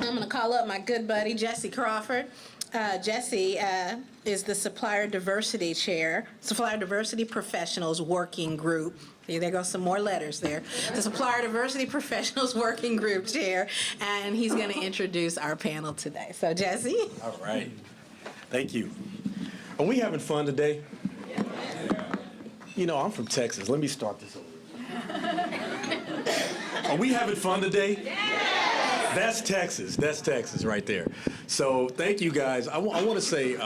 I'm going to call up my good buddy, Jesse Crawford. Jesse is the Supplier Diversity Chair, Supplier Diversity Professionals Working Group. There go some more letters there. The Supplier Diversity Professionals Working Group Chair, and he's going to introduce our panel today. So, Jesse. All right. Thank you. Are we having fun today? You know, I'm from Texas. Let me start this over. Are we having fun today? That's Texas. That's Texas right there. So thank you guys. I want to say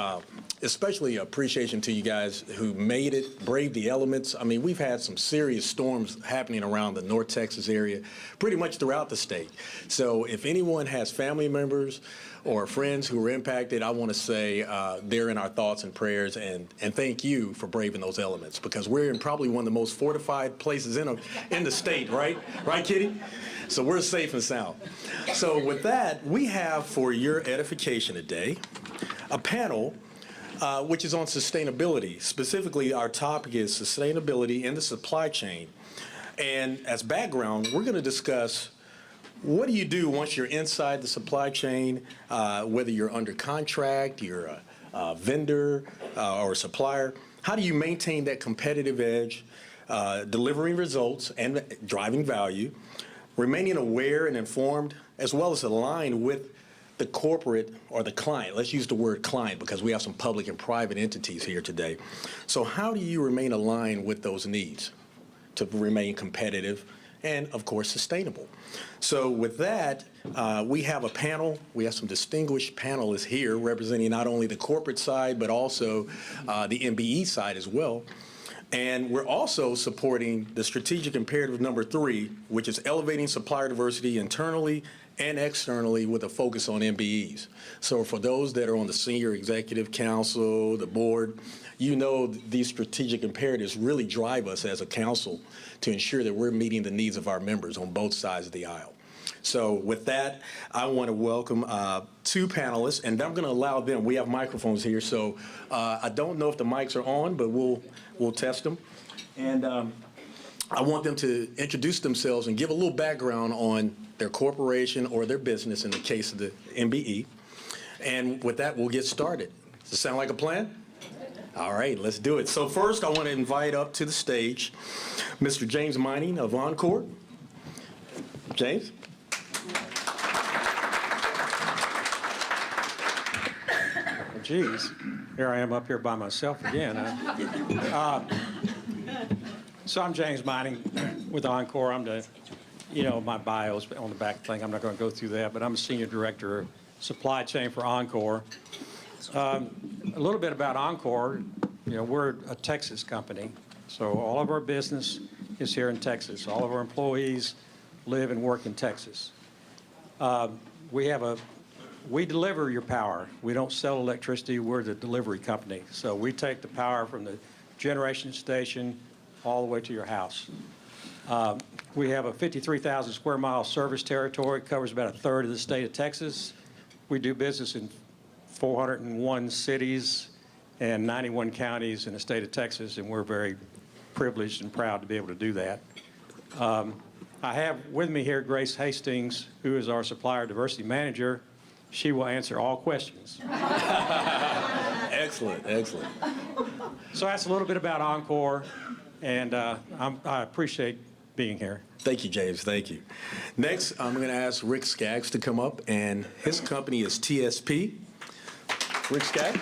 especially appreciation to you guys who made it, braved the elements. I mean, we've had some serious storms happening around the North Texas area, pretty much throughout the state. So if anyone has family members or friends who were impacted, I want to say they're in our thoughts and prayers, and thank you for braving those elements, because we're in probably one of the most fortified places in the state, right? Right, Kitty? So we're safe and sound. So with that, we have for your edification today a panel which is on sustainability. Specifically, our topic is sustainability in the supply chain. And as background, we're going to discuss what do you do once you're inside the supply chain, whether you're under contract, you're a vendor or a supplier. How do you maintain that competitive edge, delivering results and driving value, remaining aware and informed, as well as aligned with the corporate or the client? Let's use the word client because we have some public and private entities here today. So how do you remain aligned with those needs to remain competitive and, of course, sustainable? So with that, we have a panel. We have some distinguished panelists here representing not only the corporate side, but also the MBE side as well. And we're also supporting the strategic imperative number 3, which is elevating supplier diversity internally and externally with a focus on MBEs. So for those that are on the senior executive council, the board, you know these strategic imperatives really drive us as a council to ensure that we're meeting the needs of our members on both sides of the aisle. So with that, I want to welcome 2 panelists, and I'm going to allow them. We have microphones here, so I don't know if the mics are on, but we'll test them. And I want them to introduce themselves and give a little background on their corporation or their business in the case of the MBE. And with that, we'll get started. Does it sound like a plan? All right, let's do it. So first, I want to invite up to the stage Mr. James Mining of Encore. James? Geez, here I am up here by myself again. So I'm James Mining with Encore. I'm the, my bio's on the back thing. I'm not going to go through that, but I'm a senior director of supply chain for Encore. A little bit about Encore. We're a Texas company, so all of our business is here in Texas. All of our employees live and work in Texas. We deliver your power. We don't sell electricity. We're the delivery company. So we take the power from the generation station all the way to your house. We have a 53,000 square mile service territory. It covers about a third of the state of Texas. We do business in 401 cities and 91 counties in the state of Texas, and we're very privileged and proud to be able to do that. I have with me here Grace Hastings, who is our supplier diversity manager. She will answer all questions. Excellent, excellent. So that's a little bit about Encore, and I appreciate being here. Thank you, James. Thank you. Next, I'm going to ask Rick Skaggs to come up, and his company is TSP. Rick Skaggs.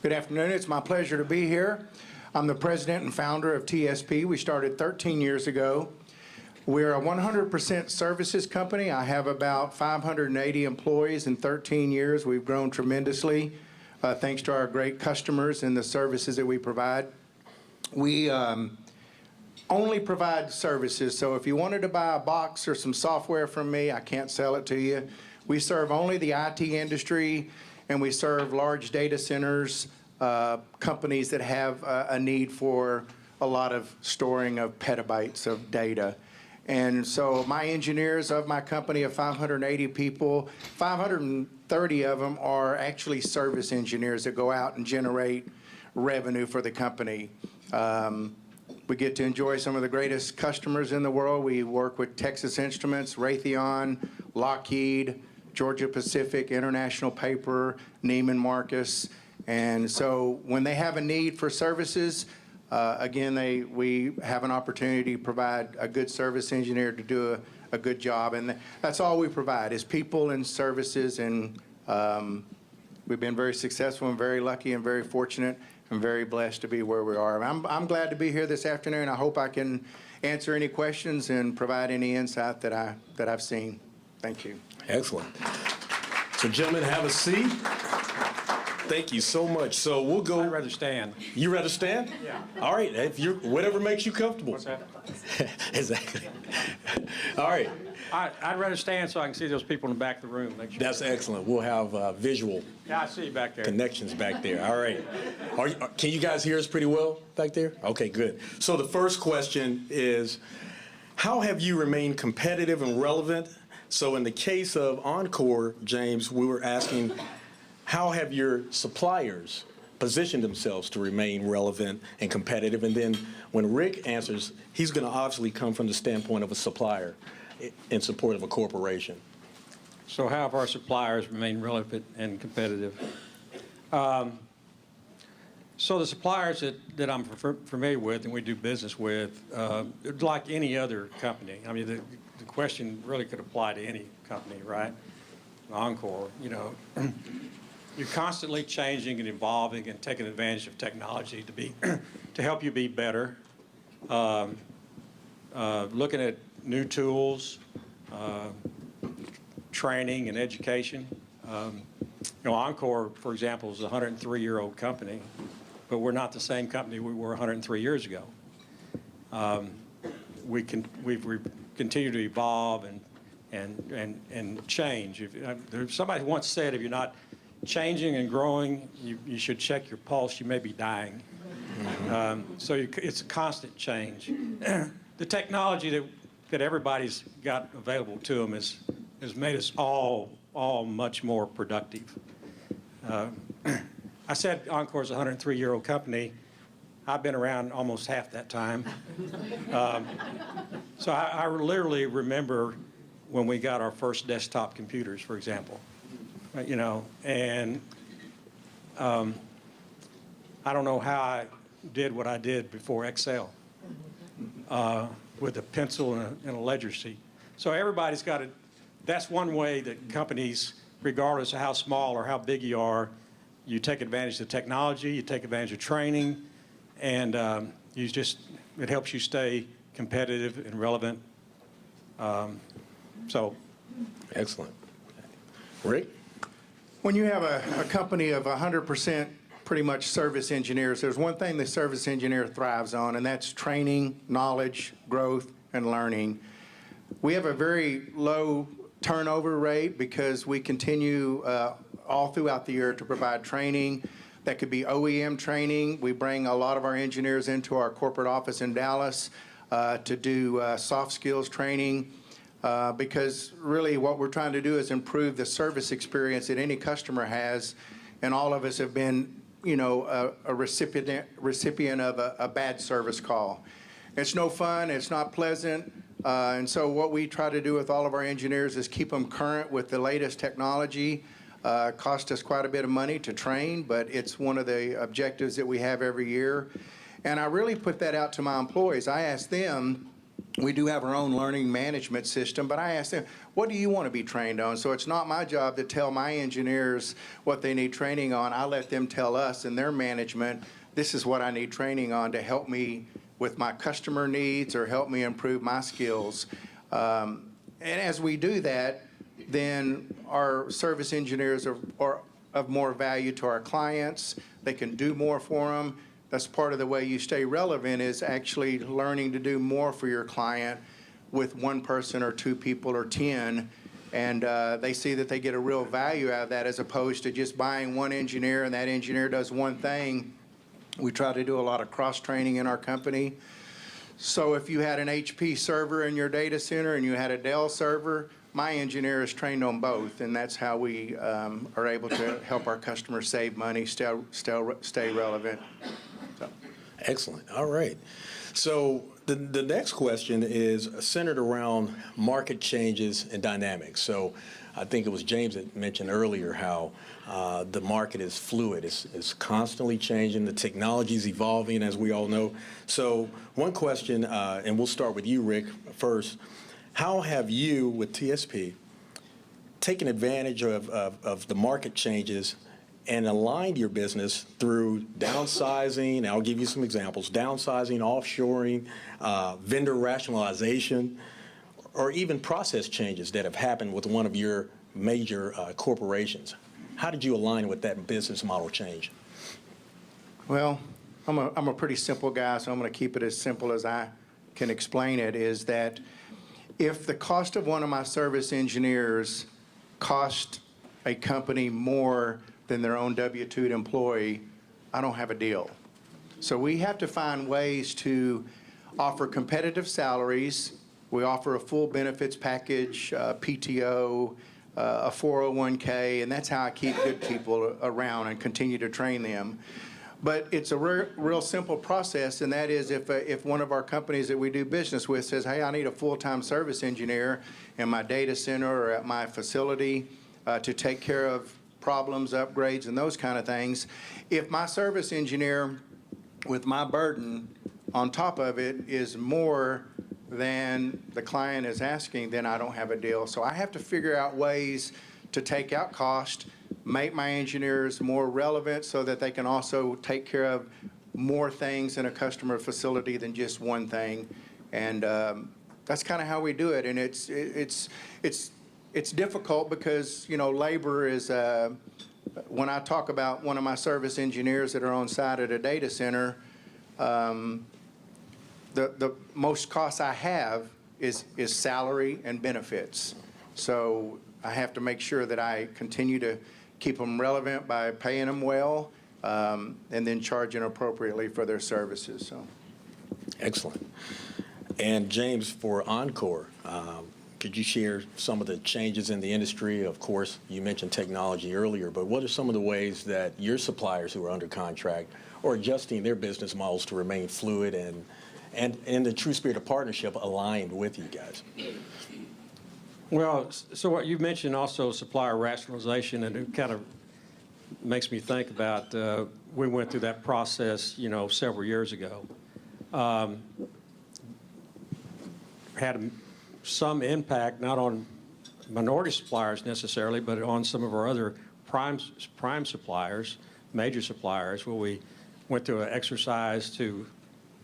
Good afternoon. It's my pleasure to be here. I'm the president and founder of TSP. We started 13 years ago. We're a 100% services company. I have about 580 employees in 13 years. We've grown tremendously thanks to our great customers and the services that we provide. We only provide services, so if you wanted to buy a box or some software from me, I can't sell it to you. We serve only the IT industry, and we serve large data centers, companies that have a need for a lot of storing of petabytes of data. And so my engineers of my company of 580 people, 530 of them are actually service engineers that go out and generate revenue for the company. We get to enjoy some of the greatest customers in the world. We work with Texas Instruments, Raytheon, Lockheed, Georgia Pacific, International Paper, Neiman Marcus. And so when they have a need for services, again, we have an opportunity to provide a good service engineer to do a good job. And that's all we provide is people and services. And we've been very successful and very lucky and very fortunate and very blessed to be where we are. I'm glad to be here this afternoon. I hope I can answer any questions and provide any insight that I've seen. Thank you. Excellent. So, gentlemen, have a seat. Thank you so much. So we'll go. I'd rather stand. You rather stand? Yeah. All right. If you're, whatever makes you comfortable. What's that? Exactly. All right. I'd rather stand so I can see those people in the back of the room. Make sure. That's excellent. We'll have visual Yeah, I see you back there. connections back there. All right. Can you guys hear us pretty well back there? Okay, good. So the first question is, how have you remained competitive and relevant? So in the case of Encore, James, we were asking, how have your suppliers positioned themselves to remain relevant and competitive? And then when Rick answers, he's going to obviously come from the standpoint of a supplier in support of a corporation. So how have our suppliers remained relevant and competitive? So the suppliers that I'm familiar with and we do business with, like any other company, I mean, the question really could apply to any company, right? Encore, you know, you're constantly changing and evolving and taking advantage of technology to help you be better. Looking at new tools, training and education. You know, Encore, for example, is a 103-year-old company, but we're not the same company we were 103 years ago. We've continued to evolve and change. Somebody once said, if you're not changing and growing, you should check your pulse. You may be dying. So it's a constant change. The technology that everybody's got available to them has made us all much more productive. I said Encore's a 103-year-old company. I've been around almost half that time. So I literally remember when we got our first desktop computers, for example. You know, and I don't know how I did what I did before Excel with a pencil and a ledger sheet. So everybody's got it. That's one way that companies, regardless of how small or how big you are, you take advantage of the technology, you take advantage of training, and it helps you stay competitive and relevant. Excellent. Rick? When you have a company of 100% pretty much service engineers, there's one thing the service engineer thrives on, and that's training, knowledge, growth, and learning. We have a very low turnover rate because we continue all throughout the year to provide training. That could be OEM training. We bring a lot of our engineers into our corporate office in Dallas to do soft skills training. Because really what we're trying to do is improve the service experience that any customer has, and all of us have been, you know, a recipient of a bad service call. It's no fun, it's not pleasant, and so what we try to do with all of our engineers is keep them current with the latest technology. Cost us quite a bit of money to train, but it's one of the objectives that we have every year. And I really put that out to my employees. I ask them, we do have our own learning management system, but I ask them, what do you want to be trained on? So it's not my job to tell my engineers what they need training on. I let them tell us and their management, this is what I need training on to help me with my customer needs or help me improve my skills. And as we do that, then our service engineers are of more value to our clients. They can do more for them. That's part of the way you stay relevant, is actually learning to do more for your client with one person or two people or 10. And they see that they get a real value out of that, as opposed to just buying one engineer and that engineer does one thing. We try to do a lot of cross-training in our company. So if you had an HP server in your data center and you had a Dell server, my engineer is trained on both, and that's how we are able to help our customers save money, stay relevant. So. Excellent. All right. So the next question is centered around market changes and dynamics. So I think it was James that mentioned earlier how the market is fluid. It's constantly changing. The technology is evolving, as we all know. So one question, and we'll start with you, Rick, first. How have you, with TSP, taken advantage of the market changes and aligned your business through downsizing? I'll give you some examples: downsizing, offshoring, vendor rationalization, or even process changes that have happened with one of your major corporations. How did you align with that business model change? Well, I'm a pretty simple guy, so I'm going to keep it as simple as I can explain it, is that if the cost of one of my service engineers cost a company more than their own W-2 employee, I don't have a deal. So we have to find ways to offer competitive salaries. We offer a full benefits package, PTO, a 401k, and that's how I keep good people around and continue to train them. But it's a real simple process, and that is if one of our companies that we do business with says, hey, I need a full-time service engineer in my data center or at my facility to take care of problems, upgrades, and those kind of things. If my service engineer, with my burden on top of it, is more than the client is asking, then I don't have a deal. So I have to figure out ways to take out cost, make my engineers more relevant so that they can also take care of more things in a customer facility than just one thing. And that's kind of how we do it. And it's difficult because, you know, labor is, when I talk about one of my service engineers that are on site at a data center, the most cost I have is salary and benefits. So I have to make sure that I continue to keep them relevant by paying them well, and then charging appropriately for their services. So, excellent. And James, for Encore, could you share some of the changes in the industry? Of course, you mentioned technology earlier, but what are some of the ways that your suppliers who are under contract are adjusting their business models to remain fluid and in the true spirit of partnership aligned with you guys? Well, so what you mentioned also supplier rationalization, and it kind of makes me think about, we went through that process, you know, several years ago. Had some impact, not on minority suppliers necessarily, but on some of our other prime suppliers, major suppliers, where we went through an exercise to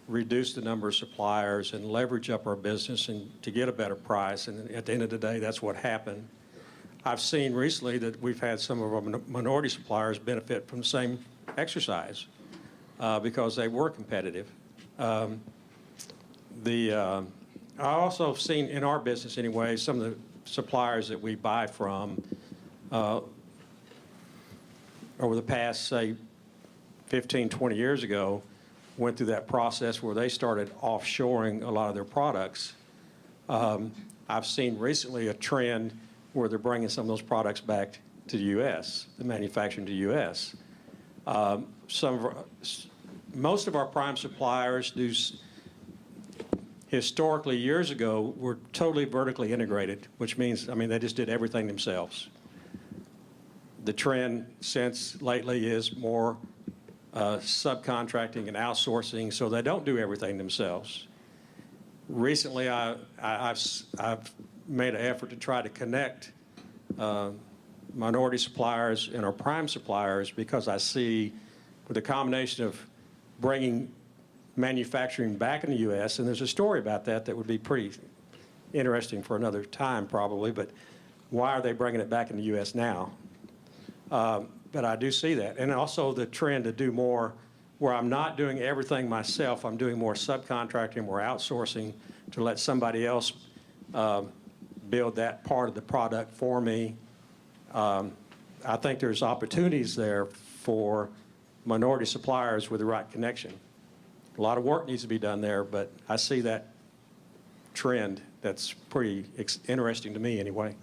reduce the number of suppliers and leverage up our business and to get a better price. And at the end of the day, that's what happened. I've seen recently that we've had some of our minority suppliers benefit from the same exercise because they were competitive. I also have seen in our business anyway, some of the suppliers that we buy from over the past, say, 15, 20 years ago, went through that process where they started offshoring a lot of their products. I've seen recently a trend where they're bringing some of those products back to the U.S., the manufacturing to the U.S. Most of our prime suppliers do, historically, years ago, were totally vertically integrated, which means, I mean, they just did everything themselves. The trend since lately is more subcontracting and outsourcing, so they don't do everything themselves. Recently, I've made an effort to try to connect minority suppliers and our prime suppliers, because I see with the combination of bringing manufacturing back in the U.S., and there's a story about that that would be pretty interesting for another time probably, but why are they bringing it back in the U.S. now? But I do see that. And also the trend to do more where I'm not doing everything myself, I'm doing more subcontracting, more outsourcing to let somebody else build that part of the product for me. I think there's opportunities there for minority suppliers with the right connection. A lot of work needs to be done there, but I see that trend. That's pretty interesting to me anyway.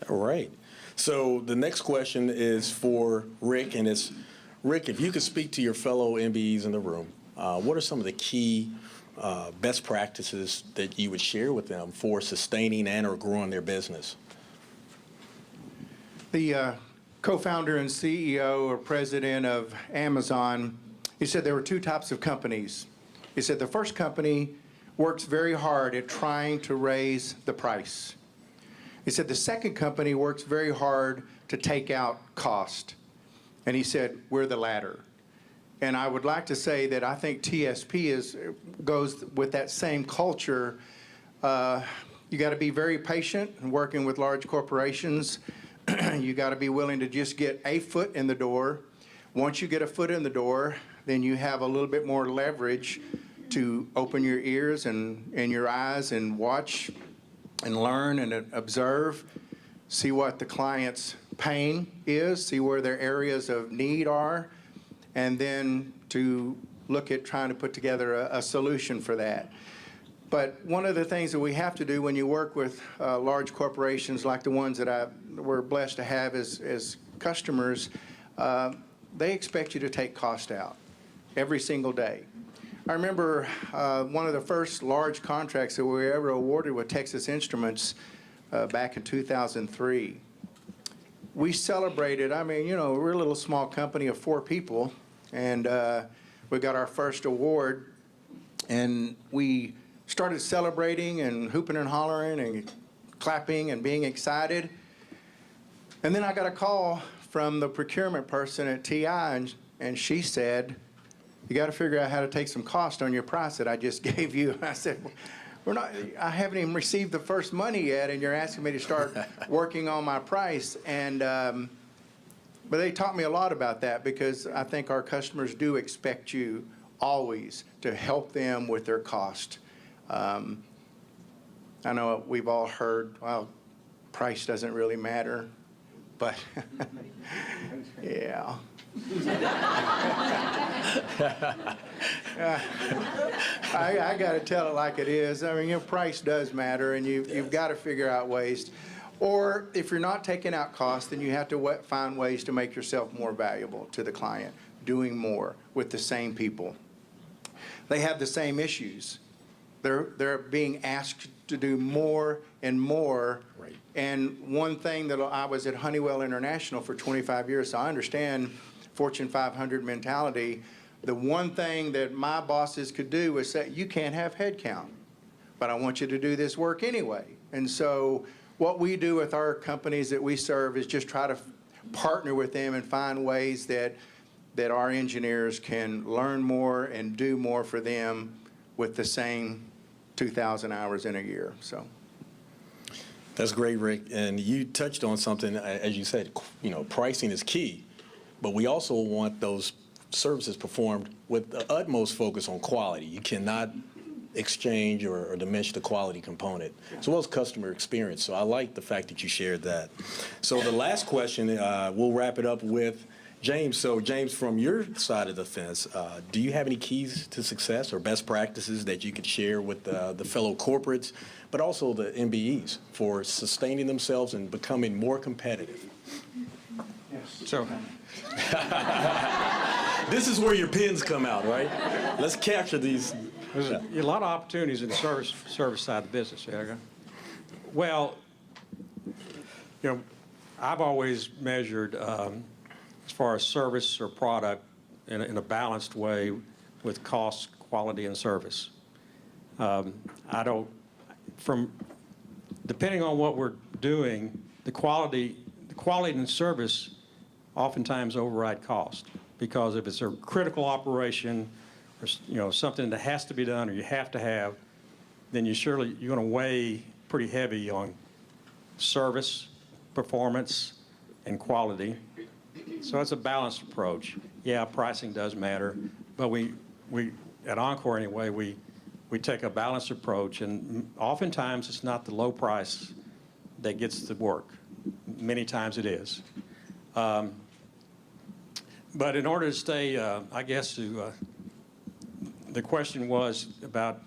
All right. So the next question is for Rick, and it's, Rick, if you could speak to your fellow MBEs in the room what are some of the key best practices that you would share with them for sustaining and or growing their business? The co-founder and CEO or president of Amazon, he said there were two types of companies. He said the first company works very hard at trying to raise the price. He said the second company works very hard to take out cost. And he said, we're the latter. And I would like to say that I think TSP goes with that same culture. You got to be very patient in working with large corporations. You got to be willing to just get a foot in the door. Once you get a foot in the door, then you have a little bit more leverage to open your ears and your eyes and watch and learn and observe, see what the client's pain is, see where their areas of need are, and then to look at trying to put together a solution for that. But one of the things that we have to do when you work with large corporations like the ones that we're blessed to have as customers, they expect you to take cost out every single day. I remember one of the first large contracts that we were ever awarded with Texas Instruments back in 2003. We celebrated, I mean, you know, we're a little small company of 4 people, and we got our first award, and we started celebrating and hooping and hollering and clapping and being excited. And then I got a call from the procurement person at TI, and she said, you got to figure out how to take some cost on your price that I just gave you. I said, I haven't even received the first money yet, and you're asking me to start working on my price. And but they taught me a lot about that, because I think our customers do expect you always to help them with their cost. I know we've all heard, well, price doesn't really matter, but yeah. I got to tell it like it is. I mean, price does matter, and you've got to figure out ways. Or if you're not taking out costs, then you have to find ways to make yourself more valuable to the client, doing more with the same people. They have the same issues. They're being asked to do more and more. Right. And one thing that I was at Honeywell International for 25 years, so I understand Fortune 500 mentality. The one thing that my bosses could do was say, you can't have headcount, but I want you to do this work anyway. And so what we do with our companies that we serve is just try to partner with them and find ways that our engineers can learn more and do more for them with the same 2,000 hours in a year. So That's great, Rick. And you touched on something, as you said, you know, pricing is key, but we also want those services performed with the utmost focus on quality. You cannot exchange or diminish the quality component, as well as customer experience. So I like the fact that you shared that. So the last question, we'll wrap it up with James. So James, from your side of the fence, do you have any keys to success or best practices that you could share with the fellow corporates, but also the MBEs for sustaining themselves and becoming more competitive? yes. So, This is where your pins come out, right? Let's capture these. there's a lot of opportunities in the service side of the business, Erica. Well, you know, I've always measured as far as service or product in a balanced way with cost, quality, and service. Depending on what we're doing, the quality and service oftentimes override cost, because if it's a critical operation or, you know, something that has to be done or you have to have, then you're going to weigh pretty heavy on service, performance, and quality. So it's a balanced approach. Yeah, pricing does matter, but we at Encore anyway, we take a balanced approach, and oftentimes it's not the low price that gets the work. Many times it is. But in order to stay, I guess, the question was about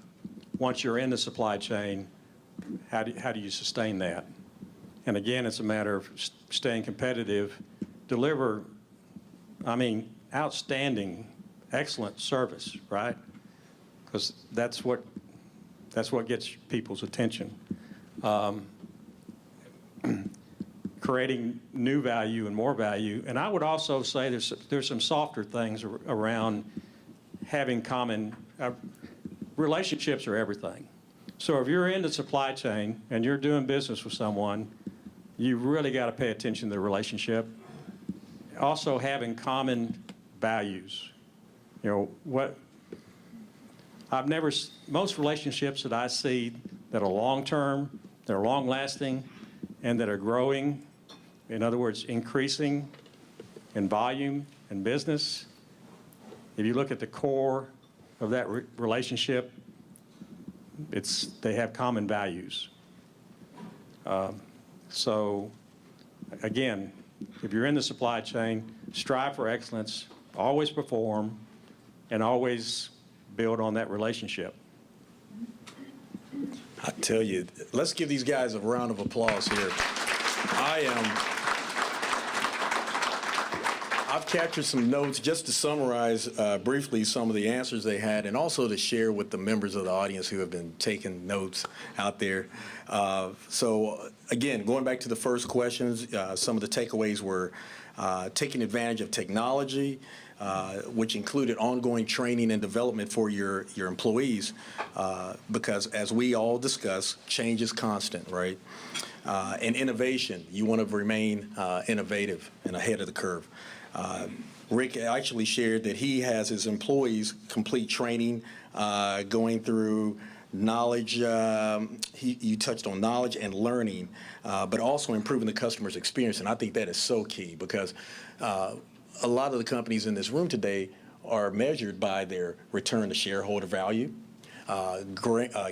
once you're in the supply chain, how do you sustain that? And again, it's a matter of staying competitive, deliver, outstanding excellent service, right? Because that's what gets people's attention. Creating new value and more value. And I would also say there's some softer things around having common relationships are everything. So if you're in the supply chain and you're doing business with someone, you really got to pay attention to the relationship. Also having common values. You know, most relationships that I see that are long-term, that are long-lasting, and that are growing, in other words, increasing in volume and business, if you look at the core of that relationship, they have common values. So, again, if you're in the supply chain, strive for excellence, always perform, and always build on that relationship. I tell you, let's give these guys a round of applause here. I've captured some notes just to summarize briefly some of the answers they had, and also to share with the members of the audience who have been taking notes out there. So again, going back to the first questions, some of the takeaways were taking advantage of technology, which included ongoing training and development for your employees, because as we all discuss, change is constant, right? And innovation, you want to remain innovative and ahead of the curve. Rick actually shared that he has his employees complete training, going through knowledge. You touched on knowledge and learning, but also improving the customer's experience. And I think that is so key, because a lot of the companies in this room today are measured by their return to shareholder value,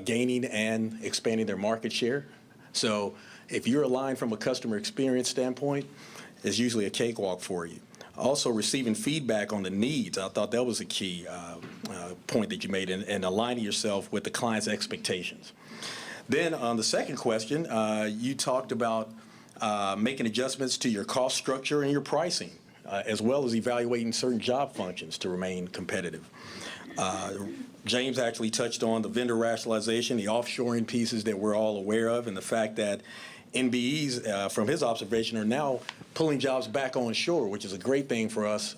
gaining and expanding their market share. So if you're aligned from a customer experience standpoint, it's usually a cakewalk for you. Also, receiving feedback on the needs. I thought that was a key point that you made, and aligning yourself with the client's expectations. Then on the second question, you talked about making adjustments to your cost structure and your pricing, as well as evaluating certain job functions to remain competitive. James actually touched on the vendor rationalization, the offshoring pieces that we're all aware of, and the fact that NBEs, from his observation, are now pulling jobs back on shore, which is a great thing for us.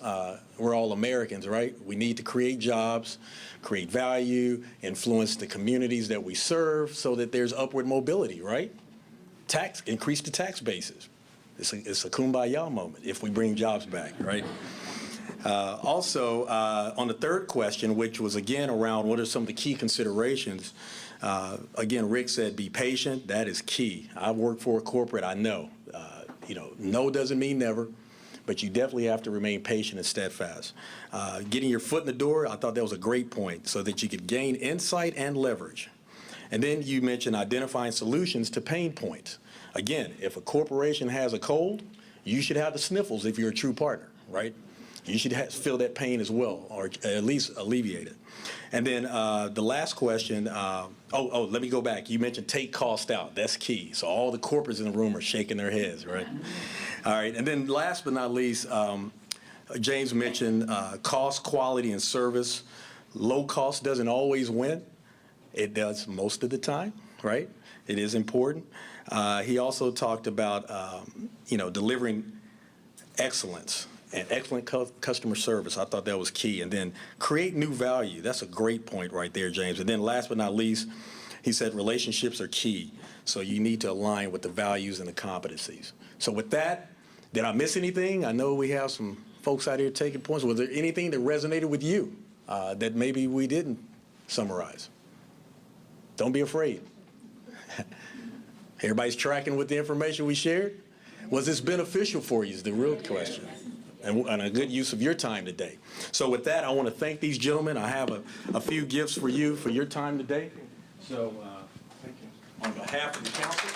We're all Americans, right? We need to create jobs, create value, influence the communities that we serve so that there's upward mobility, right? Increase the tax bases. It's a kumbaya moment if we bring jobs back, right? Also, on the third question, which was again around what are some of the key considerations, again, Rick said be patient. That is key. I've worked for a corporate. I know. No doesn't mean never, but you definitely have to remain patient and steadfast. Getting your foot in the door, I thought that was a great point, so that you could gain insight and leverage. And then you mentioned identifying solutions to pain points. Again, if a corporation has a cold, you should have the sniffles if you're a true partner, right? You should feel that pain as well, or at least alleviate it. And then the last question, let me go back. You mentioned take cost out. That's key. So all the corporates in the room are shaking their heads, right? All right. And then last but not least, James mentioned cost, quality, and service. Low cost doesn't always win. It does most of the time, right? It is important. He also talked about, delivering excellence and excellent customer service. I thought that was key. And then create new value. That's a great point right there, James. And then last but not least, he said relationships are key. So you need to align with the values and the competencies. So with that, did I miss anything? I know we have some folks out here taking points. Was there anything that resonated with you that maybe we didn't summarize? Don't be afraid. Everybody's tracking with the information we shared? Was this beneficial for you is the real question, and a good use of your time today. So with that, I want to thank these gentlemen. I have a few gifts for you for your time today. So thank you. On behalf of the council.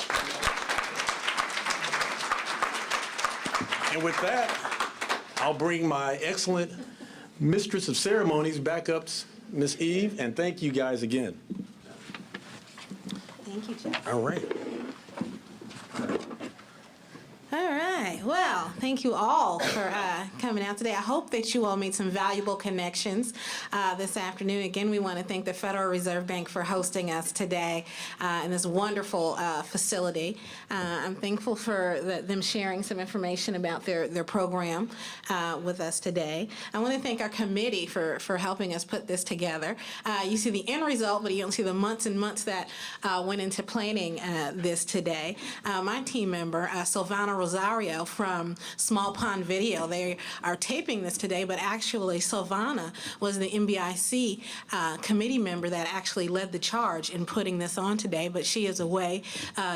And with that, I'll bring my excellent mistress of ceremonies back up, Miss Eve, and thank you guys again. Thank you, Jeff. All right. All right. Well, Well, thank you all for coming out today. I hope that you all made some valuable connections this afternoon. Again, we want to thank the Federal Reserve Bank for hosting us today in this wonderful facility. I'm thankful for them sharing some information about their program with us today. I want to thank our committee for helping us put this together. You see the end result, but you don't see the months and months that went into planning this today. My team member, Silvana Rosario from Small Pond Video, they are taping this today, but actually Silvana was the MBEIC committee member that actually led the charge in putting this on today, but she is away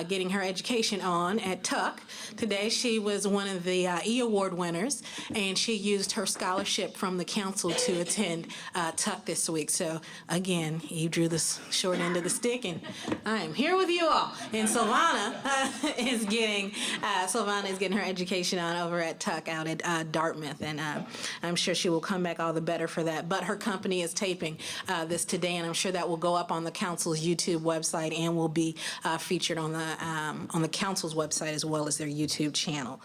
getting her education on at Tuck. Today she was one of the E-Award winners, and she used her scholarship from the council to attend Tuck this week. So again, you drew the short end of the stick, and I am here with you all. And Silvana is getting her education on over at Tuck out at Dartmouth, and I'm sure she will come back all the better for that. But her company is taping this today, and I'm sure that will go up on the council's YouTube website and will be featured on the council's website as well as their YouTube channel.